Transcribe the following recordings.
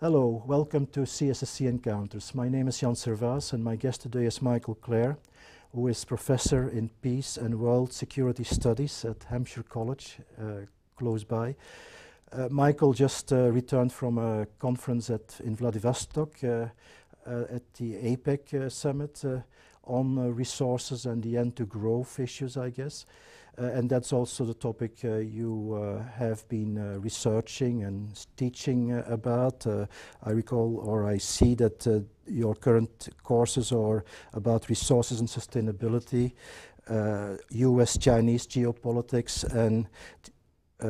Hello, welcome to CSSC Encounters. My name is Jan Servaas and my guest today is Michael Klare, who is Professor in Peace and World Security Studies at Hampshire College, close by. Michael just returned from a conference in Vladivostok at the APEC summit on resources and the end to growth issues, I guess. And that's also the topic you have been researching and teaching about. I recall, or I see that your current courses are about resources and sustainability, US-Chinese geopolitics, and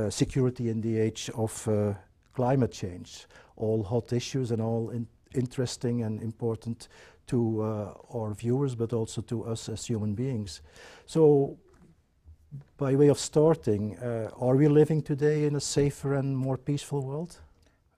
security in the age of climate change. All hot issues and all interesting and important to our viewers, but also to us as human beings. So, by way of starting, are we living today in a safer and more peaceful world?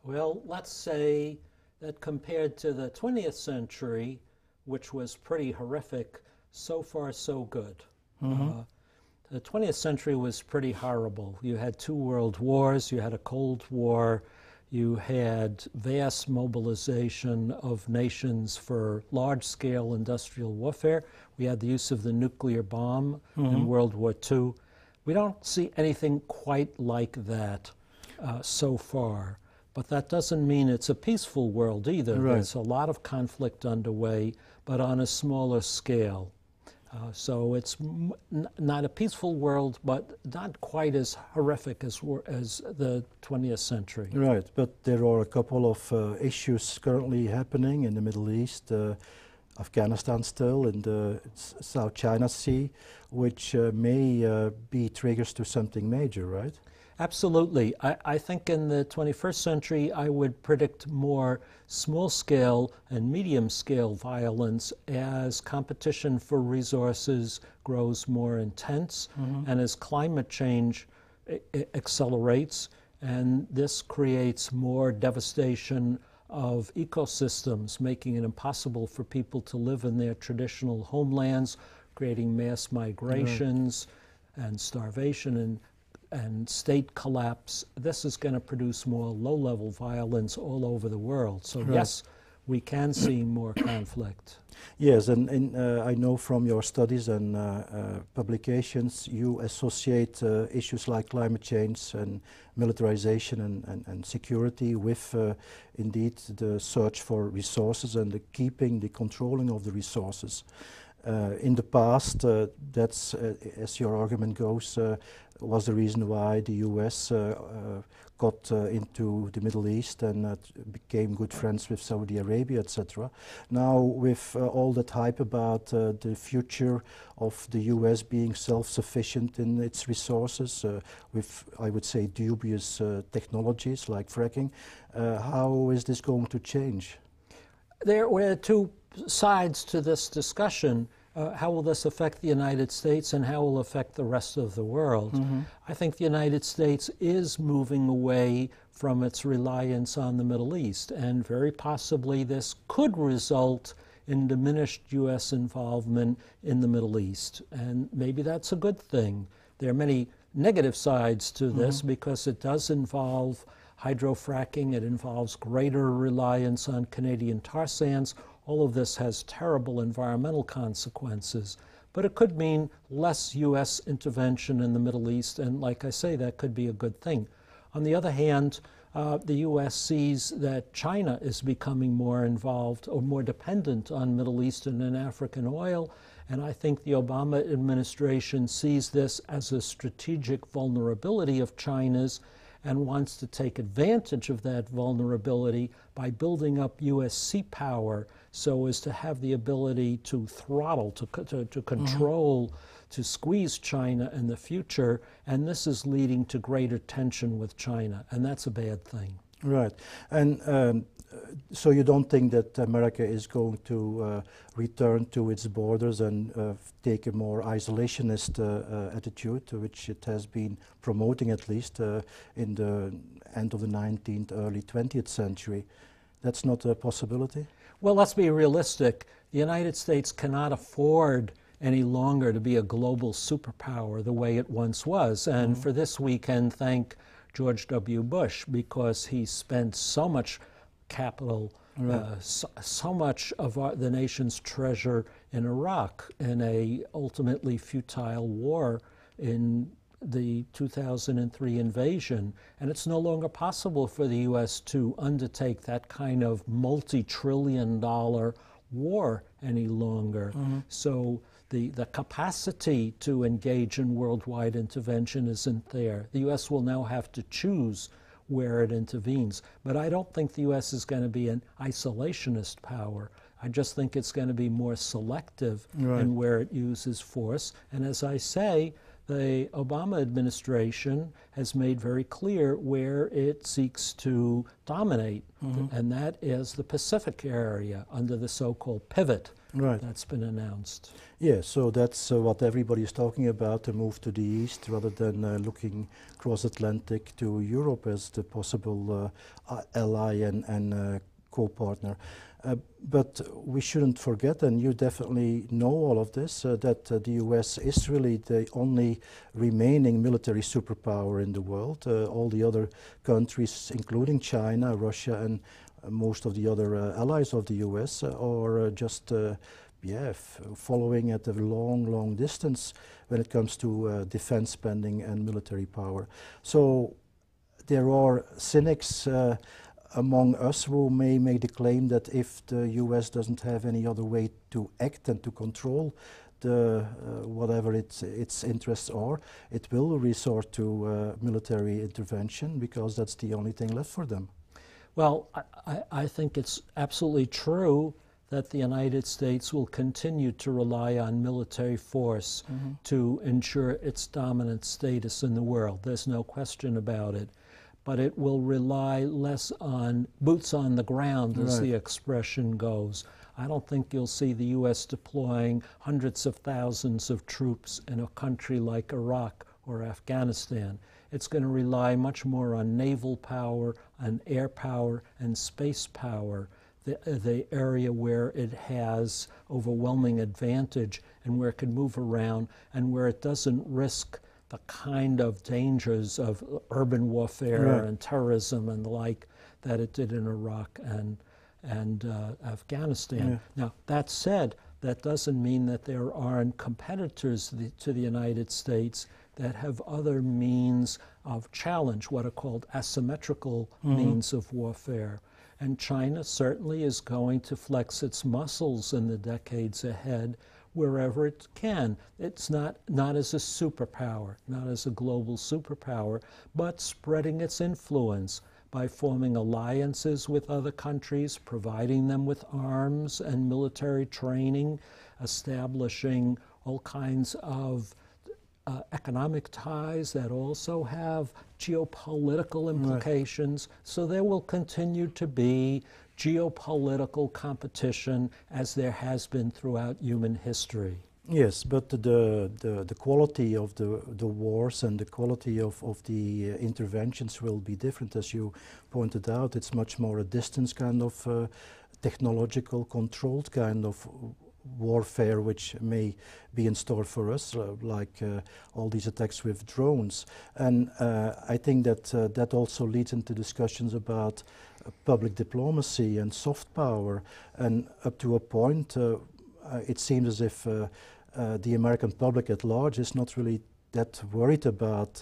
Well, let's say that compared to the 20th century, which was pretty horrific, so far so good. The 20th century was pretty horrible. You had 2 world wars, you had a Cold War, you had vast mobilization of nations for large-scale industrial warfare. We had the use of the nuclear bomb in World War II. We don't see anything quite like that so far. But that doesn't mean it's a peaceful world either. Right. There's a lot of conflict underway, but on a smaller scale. So it's not a peaceful world, but not quite as horrific as the 20th century. Right, but there are a couple of issues currently happening in the Middle East, Afghanistan still, in the South China Sea, which may be triggers to something major, right? Absolutely. I think in the 21st century, I would predict more small-scale and medium-scale violence as competition for resources grows more intense and as climate change accelerates, and this creates more devastation of ecosystems, making it impossible for people to live in their traditional homelands, creating mass migrations and starvation and state collapse. This is going to produce more low-level violence all over the world. So yes, we can see more conflict. Yes, and I know from your studies and publications, you associate issues like climate change and militarization and security with indeed the search for resources and the controlling of the resources. In the past, that's, as your argument goes, was the reason why the US got into the Middle East and became good friends with Saudi Arabia, etc. Now, with all that hype about the future of the US being self-sufficient in its resources, with, I would say, dubious technologies like fracking, how is this going to change? There were 2 sides to this discussion. How will this affect the United States and how will it affect the rest of the world? I think the United States is moving away from its reliance on the Middle East, and very possibly this could result in diminished U.S. involvement in the Middle East. And maybe that's a good thing. There are many negative sides to this because it does involve hydrofracking, it involves greater reliance on Canadian tar sands. All of this has terrible environmental consequences, but it could mean less U.S. intervention in the Middle East, and like I say, that could be a good thing. On the other hand, the U.S. sees that China is becoming more involved or more dependent on Middle Eastern and African oil, and I think the Obama administration sees this as a strategic vulnerability of China's and wants to take advantage of that vulnerability by building up U.S. sea power so as to have the ability to throttle, to control, to squeeze China in the future, and this is leading to greater tension with China, and that's a bad thing. Right, and so you don't think that America is going to return to its borders and take a more isolationist attitude, which it has been promoting at least in the end of the 19th, early 20th century. That's not a possibility? Well, let's be realistic. The United States cannot afford any longer to be a global superpower the way it once was. And for this we can thank George W. Bush, because he spent so much capital, Right. so much of the nation's treasure in Iraq in a ultimately futile war in the 2003 invasion, and it's no longer possible for the U.S. to undertake that kind of multi-trillion-dollar war any longer. So the capacity to engage in worldwide intervention isn't there. The U.S. will now have to choose where it intervenes. But I don't think the U.S. is going to be an isolationist power. I just think it's going to be more selective in where it uses force. And as I say, the Obama administration has made very clear where it seeks to dominate, and that is the Pacific area under the so-called pivot that's been announced. Yeah, so that's what everybody is talking about, to move to the east rather than looking cross-Atlantic to Europe as the possible ally and co-partner. But we shouldn't forget, and you definitely know all of this, that the US is really the only remaining military superpower in the world. All the other countries, including China, Russia, and most of the other allies of the US, are just following at a long, long distance when it comes to defense spending and military power. So there are cynics among us who may make the claim that if the US doesn't have any other way to act and to control the whatever its interests are, it will resort to military intervention, because that's the only thing left for them. Well, I think it's absolutely true that the United States will continue to rely on military force to ensure its dominant status in the world. There's no question about it. But it will rely less on boots on the ground, as the expression goes. I don't think you'll see the U.S. deploying hundreds of thousands of troops in a country like Iraq or Afghanistan. It's going to rely much more on naval power, on air power, and space power, the area where it has overwhelming advantage and where it can move around and where it doesn't risk the kind of dangers of urban warfare and terrorism and the like that it did in Iraq and Afghanistan. Now, that said, that doesn't mean that there aren't competitors to the United States that have other means of challenge, what are called asymmetrical means of warfare. And China certainly is going to flex its muscles in the decades ahead wherever it can. It's not as a superpower, not as a global superpower, but spreading its influence by forming alliances with other countries, providing them with arms and military training, establishing all kinds of economic ties that also have geopolitical implications. So there will continue to be geopolitical competition as there has been throughout human history. Yes, but the quality of the wars and the quality of the interventions will be different, as you pointed out. It's much more a distance kind of technological controlled kind of warfare which may be in store for us, like all these attacks with drones. And I think that that also leads into discussions about public diplomacy and soft power, and up to a point it seems as if the American public at large is not really that worried about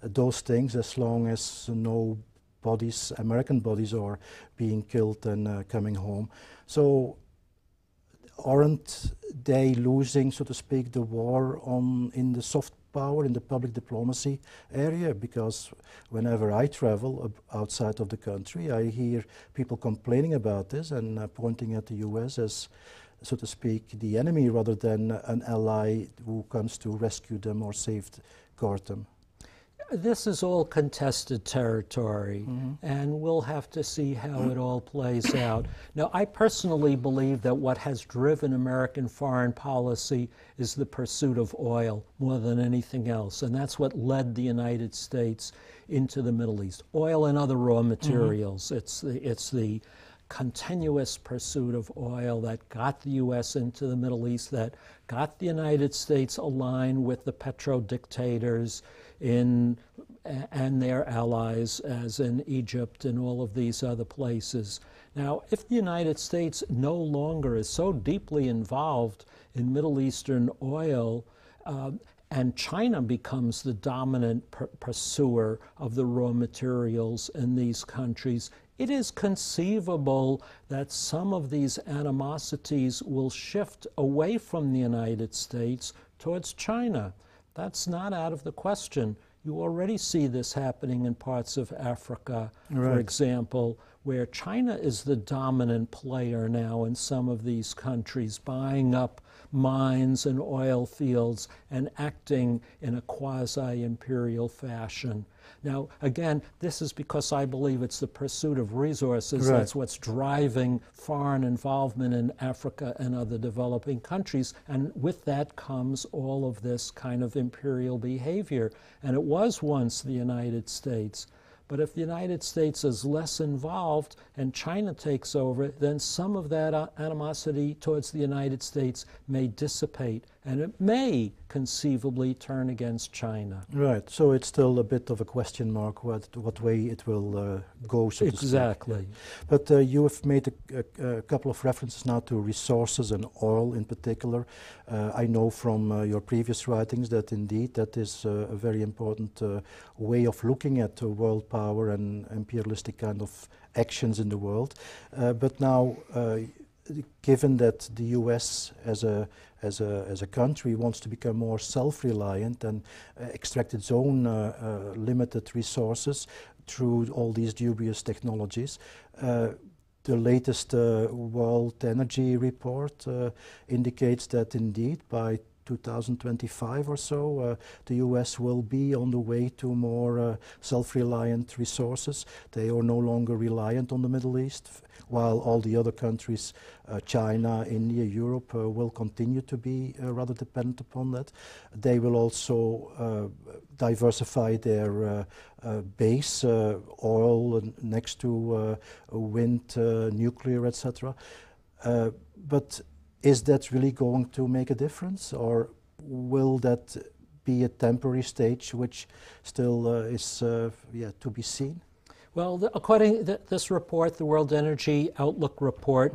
those things, as long as no bodies, American bodies, are being killed and coming home. So aren't they losing, so to speak, the war in the soft power, in the public diplomacy area? Because whenever I travel outside of the country, I hear people complaining about this and pointing at the US as, so to speak, the enemy rather than an ally who comes to rescue them or safeguard them. This is all contested territory, and we'll have to see how it all plays out. Now, I personally believe that what has driven American foreign policy is the pursuit of oil more than anything else, and that's what led the United States into the Middle East. Oil and other raw materials. It's the continuous pursuit of oil that got the U.S. into the Middle East, that got the United States aligned with the petro-dictators and their allies, as in Egypt and all of these other places. Now, if the United States no longer is so deeply involved in Middle Eastern oil, and China becomes the dominant pursuer of the raw materials in these countries, it is conceivable that some of these animosities will shift away from the United States towards China. That's not out of the question. You already see this happening in parts of Africa, for example, where China is the dominant player now in some of these countries, buying up mines and oil fields and acting in a quasi-imperial fashion. Now, again, this is because I believe it's the pursuit of resources. That's what's driving foreign involvement in Africa and other developing countries. And with that comes all of this kind of imperial behavior. And it was once the United States. But if the United States is less involved and China takes over, then some of that animosity towards the United States may dissipate, and it may conceivably turn against China. Right. So it's still a bit of a question mark what way it will go, so to speak. Exactly. But you have made a couple of references now to resources and oil in particular. I know from your previous writings that indeed that is a very important way of looking at world power and imperialistic kind of actions in the world. But now, given that the U.S. as a country wants to become more self-reliant and extract its own limited resources through all these dubious technologies, the latest World Energy Report indicates that indeed by 2025 or so, the US will be on the way to more self-reliant resources. They are no longer reliant on the Middle East, while all the other countries, China, India, Europe, will continue to be rather dependent upon that. They will also diversify their base, oil next to wind, nuclear, etc. But is that really going to make a difference, or will that be a temporary stage which still is to be seen? Well, according to this report, the World Energy Outlook report,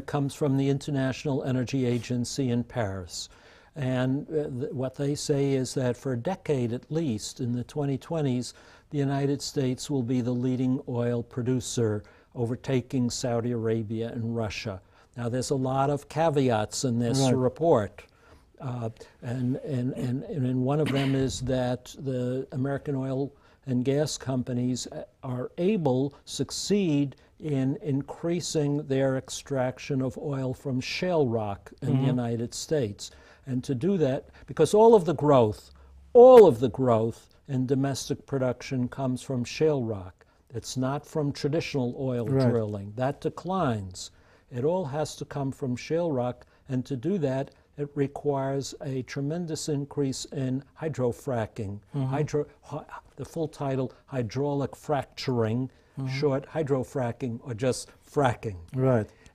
comes from the International Energy Agency in Paris. And what they say is that for a decade at least, in the 2020s, the United States will be the leading oil producer, overtaking Saudi Arabia and Russia. Now, there's a lot of caveats in this report. And one of them is that the American oil and gas companies are able, succeed in increasing their extraction of oil from shale rock in the United States. And to do that, because all of the growth in domestic production comes from shale rock. It's not from traditional oil drilling. That declines. It all has to come from shale rock, and to do that, it requires a tremendous increase in hydrofracking. The full title, hydraulic fracturing, short hydrofracking, or just fracking.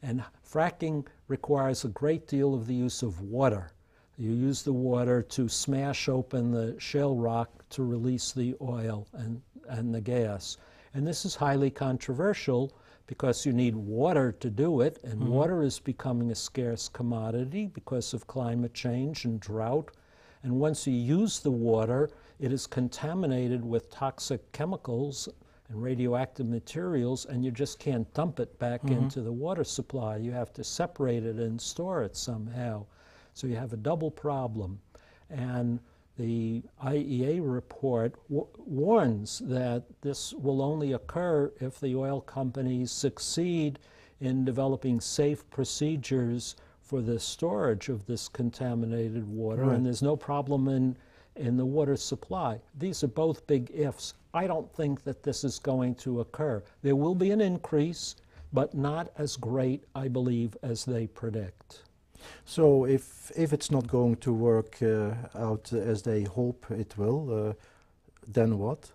And fracking requires a great deal of the use of water. You use the water to smash open the shale rock to release the oil and the gas. And this is highly controversial because you need water to do it, and water is becoming a scarce commodity because of climate change and drought. And once you use the water, it is contaminated with toxic chemicals and radioactive materials, and you just can't dump it back into the water supply. You have to separate it and store it somehow. So you have a double problem. And the IEA report warns that this will only occur if the oil companies succeed in developing safe procedures for the storage of this contaminated water, and there's no problem in the water supply. These are both big ifs. I don't think that this is going to occur. There will be an increase, but not as great, I believe, as they predict. So if it's not going to work out as they hope it will, then what?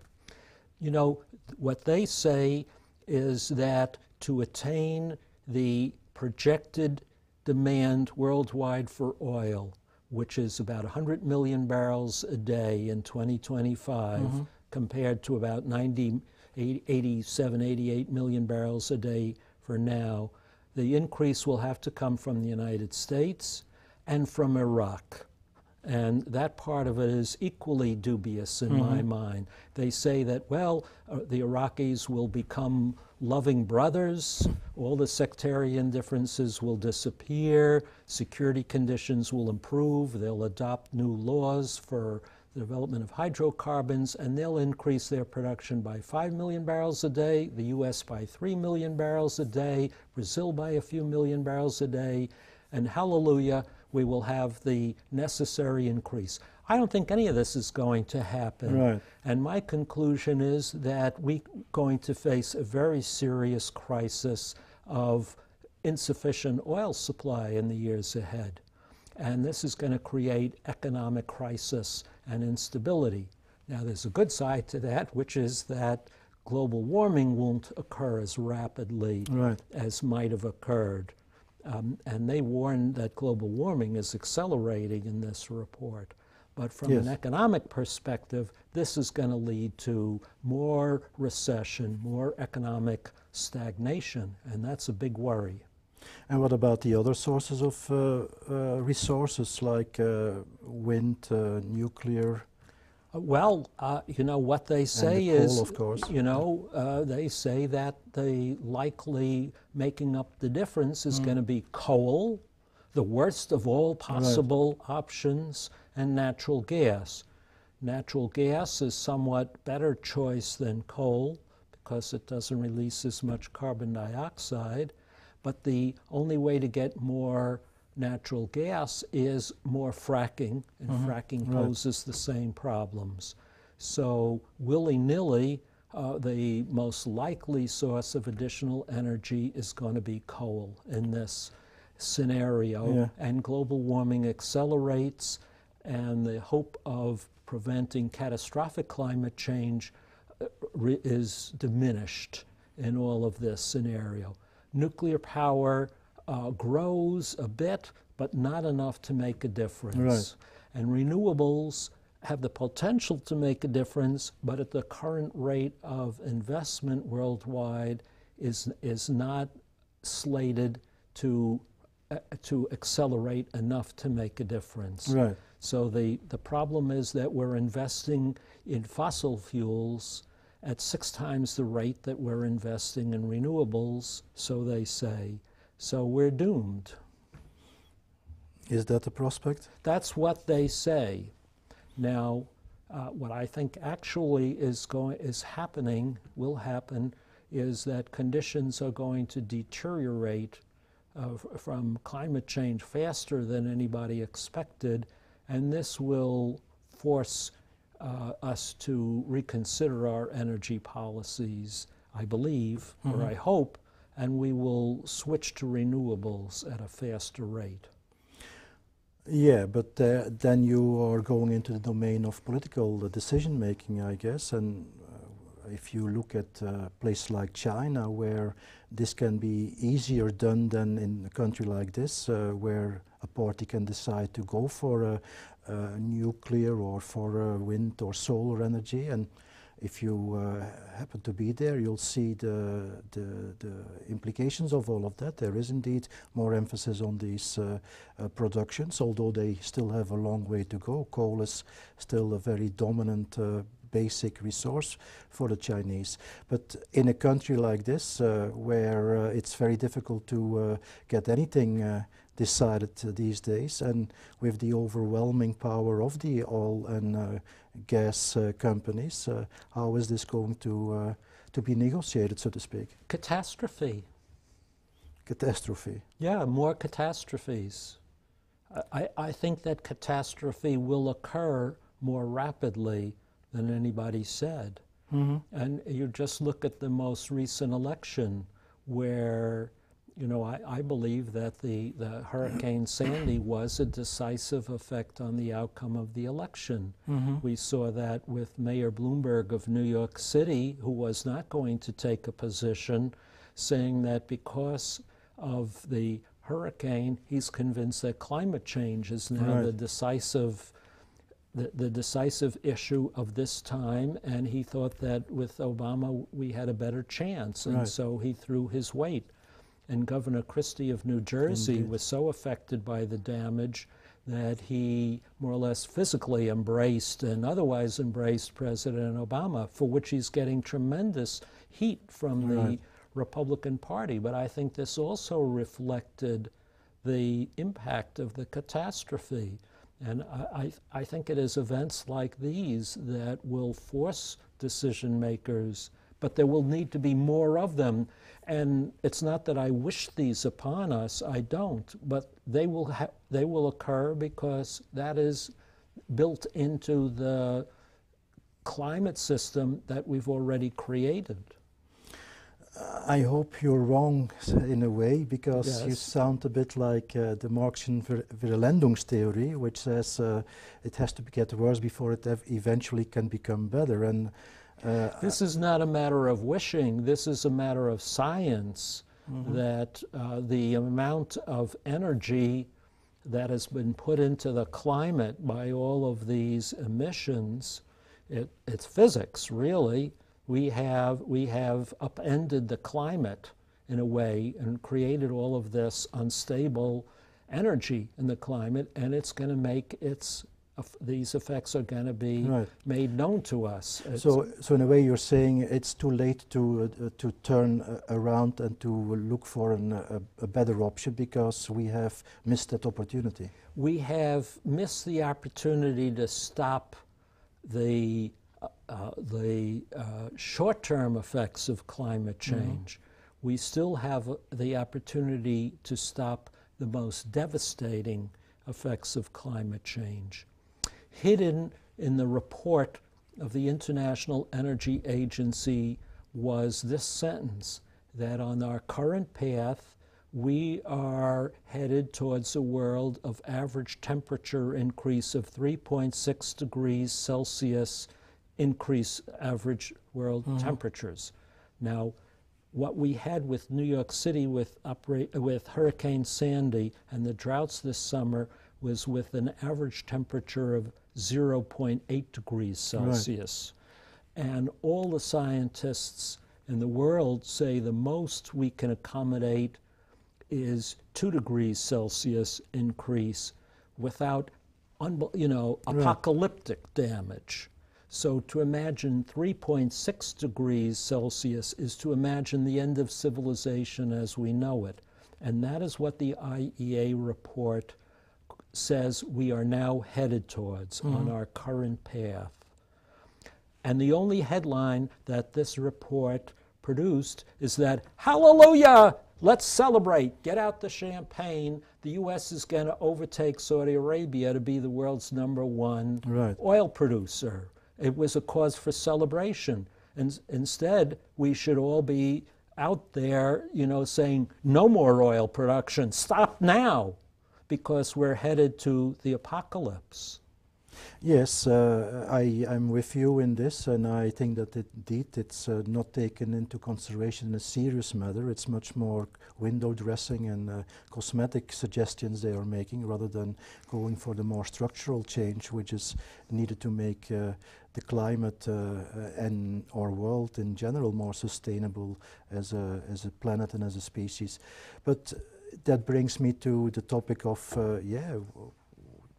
You know, what they say is that to attain the projected demand worldwide for oil, which is about 100 million barrels a day in 2025, compared to about 87, 88 million barrels a day for now. The increase will have to come from the United States and from Iraq. And that part of it is equally dubious in my mind. They say that, well, the Iraqis will become loving brothers, all the sectarian differences will disappear, security conditions will improve, they'll adopt new laws for the development of hydrocarbons, and they'll increase their production by 5 million barrels a day, the U.S. by 3 million barrels a day, Brazil by a few million barrels a day, and hallelujah, we will have the necessary increase. I don't think any of this is going to happen. Right. And my conclusion is that we're going to face a very serious crisis of insufficient oil supply in the years ahead. And this is going to create economic crisis and instability. Now, there's a good side to that, which is that global warming won't occur as rapidly as might have occurred. And they warn that global warming is accelerating in this report. But from an economic perspective, this is going to lead to more recession, more economic stagnation, and that's a big worry. And what about the other sources of resources like wind, nuclear? Well, you know, what they say and the is, coal, of course. you know, they say that the likely making up the difference is going to be coal, the worst of all possible options, and natural gas. Natural gas is somewhat better choice than coal because it doesn't release as much carbon dioxide, but the only way to get more natural gas is more fracking, and fracking poses the same problems. So willy-nilly, the most likely source of additional energy is going to be coal in this scenario, and global warming accelerates, and the hope of preventing catastrophic climate change is diminished in all of this scenario. Nuclear power grows a bit, but not enough to make a difference. And renewables have the potential to make a difference, but at the current rate of investment worldwide is not slated to accelerate enough to make a difference. So the problem is that we're investing in fossil fuels at 6 times the rate that we're investing in renewables, so they say. So we're doomed. Is that a prospect? That's what they say. Now, what I think actually will happen, is that conditions are going to deteriorate from climate change faster than anybody expected, and this will force us to reconsider our energy policies, I believe, or I hope, and we will switch to renewables at a faster rate. Yeah, but then you are going into the domain of political decision making, I guess, and if you look at a place like China, where this can be easier done than in a country like this, where a party can decide to go for nuclear or for wind or solar energy, and if you happen to be there, you'll see the implications of all of that. There is indeed more emphasis on these productions, although they still have a long way to go. Coal is still a very dominant basic resource for the Chinese. But in a country like this, where it's very difficult to get anything decided these days, and with the overwhelming power of the oil and gas companies, how is this going to be negotiated, so to speak? Catastrophe. Catastrophe. Yeah, more catastrophes. I think that catastrophe will occur more rapidly than anybody said. And you just look at the most recent election where, you know, I believe that the Hurricane Sandy was a decisive effect on the outcome of the election. We saw that with Mayor Bloomberg of New York City, who was not going to take a position, saying that because of the hurricane, he's convinced that climate change is now the decisive issue of this time, and he thought that with Obama we had a better chance, and so he threw his weight. And Governor Christie of New Jersey Indeed. was so affected by the damage that he more or less physically embraced and otherwise embraced President Obama, for which he's getting tremendous heat from the Republican Party. But I think this also reflected the impact of the catastrophe. And I think it is events like these that will force decision makers, but there will need to be more of them. And it's not that I wish these upon us, I don't, but they will occur because that is built into the climate system that we've already created. I hope you're wrong in a way, because Yes. you sound a bit like the Marxian Verlendungstheory, which says it has to get worse before it eventually can become better. And this is not a matter of wishing, this is a matter of science, that the amount of energy that has been put into the climate by all of these emissions, it's physics, really. We have upended the climate in a way and created all of this unstable energy in the climate, and it's going to make these effects are going to be made known to us. So in a way, you're saying it's too late to turn around and to look for a better option, because we have missed that opportunity. We have missed the opportunity to stop the short-term effects of climate change. We still have the opportunity to stop the most devastating effects of climate change. Hidden in the report of the International Energy Agency was this sentence, that on our current path, we are headed towards a world of average temperature increase of 3.6 degrees Celsius increase average world temperatures. Now, what we had with New York City with Hurricane Sandy and the droughts this summer was with an average temperature of 0.8 degrees Celsius. And all the scientists in the world say the most we can accommodate is 2 degrees Celsius increase without, apocalyptic damage. So to imagine 3.6 degrees Celsius is to imagine the end of civilization as we know it. And that is what the IEA report says we are now headed towards on our current path. And the only headline that this report produced is that, hallelujah, let's celebrate, get out the champagne. The U.S. is going to overtake Saudi Arabia to be the world's #1 oil producer. It was a cause for celebration. And instead, we should all be out there, saying, no more oil production, stop now, because we're headed to the apocalypse. Yes, I'm with you in this, and I think that indeed it's not taken into consideration in a serious matter. It's much more window dressing and cosmetic suggestions they are making, rather than going for the more structural change which is needed to make the climate and our world in general more sustainable as a planet and as a species. But that brings me to the topic of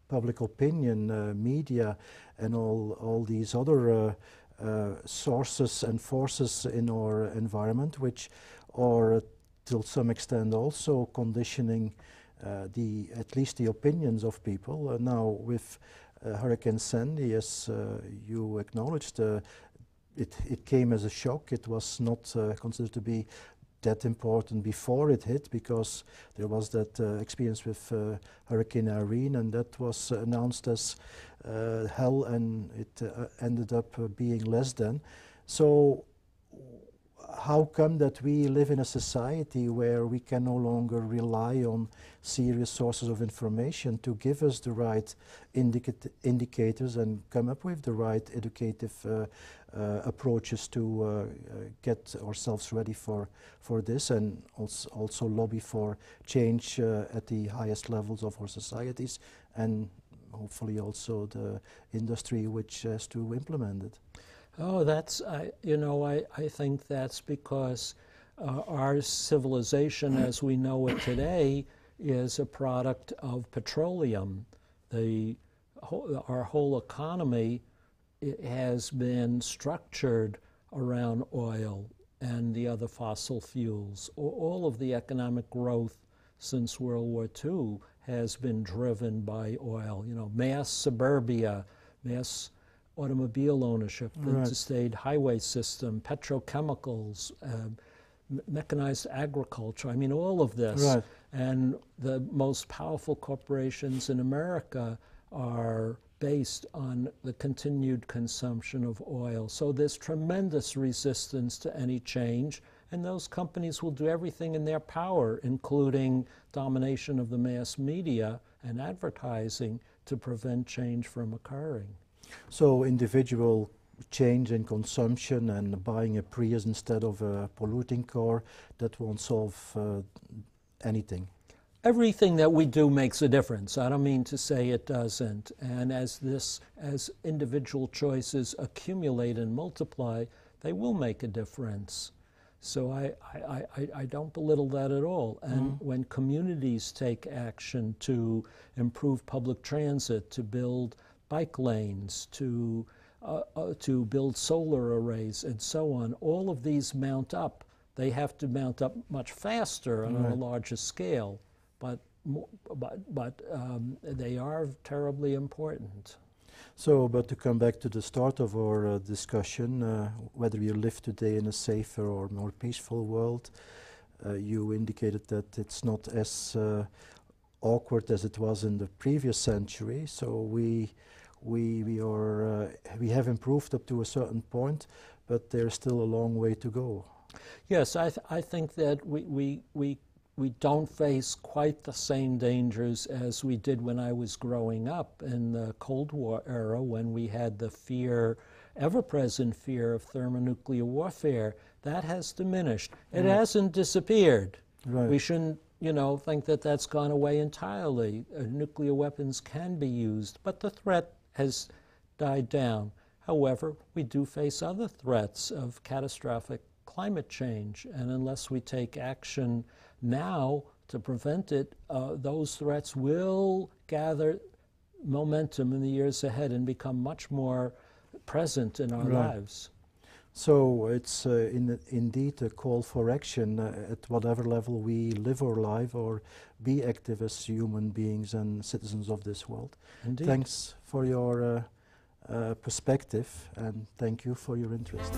public opinion, media, and all these other sources and forces in our environment, which are to some extent also conditioning at least the opinions of people. Now with Hurricane Sandy, as you acknowledged, it came as a shock. It was not considered to be that important before it hit, because there was that experience with Hurricane Irene, and that was announced as hell, and it ended up being less than. So how come that we live in a society where we can no longer rely on serious sources of information to give us the right indicators and come up with the right educative approaches to get ourselves ready for this, and also lobby for change at the highest levels of our societies, and hopefully also the industry which has to implement it? Oh, I think that's because Our civilization as we know it today is a product of petroleum. Our whole economy has been structured around oil and the other fossil fuels. All of the economic growth since World War II has been driven by oil. You know, mass suburbia, mass automobile ownership, the interstate highway system, petrochemicals, mechanized agriculture. I mean, all of this. Right. And the most powerful corporations in America are based on the continued consumption of oil. So there's tremendous resistance to any change, and those companies will do everything in their power, including domination of the mass media and advertising, to prevent change from occurring. So individual change in consumption and buying a Prius instead of a polluting car, that won't solve anything. Everything that we do makes a difference. I don't mean to say it doesn't. And as individual choices accumulate and multiply, they will make a difference. So I don't belittle that at all. And when communities take action to improve public transit, to build bike lanes, to build solar arrays, and so on, all of these mount up. They have to mount up much faster and on a larger scale. But they are terribly important. So, but to come back to the start of our discussion, whether you live today in a safer or more peaceful world, you indicated that it's not as awkward as it was in the previous century. So we have improved up to a certain point, but there's still a long way to go. Yes, I think that we don't face quite the same dangers as we did when I was growing up in the Cold War era, when we had the fear, ever-present fear of thermonuclear warfare. That has diminished. It hasn't disappeared. Right. We shouldn't, think that that's gone away entirely. Nuclear weapons can be used, but the threat has died down. However, we do face other threats of catastrophic climate change, and unless we take action now to prevent it, those threats will gather momentum in the years ahead and become much more present in our lives. So it's indeed a call for action at whatever level we live our life or be active as human beings and citizens of this world. Indeed. Thanks for your perspective, and thank you for your interest.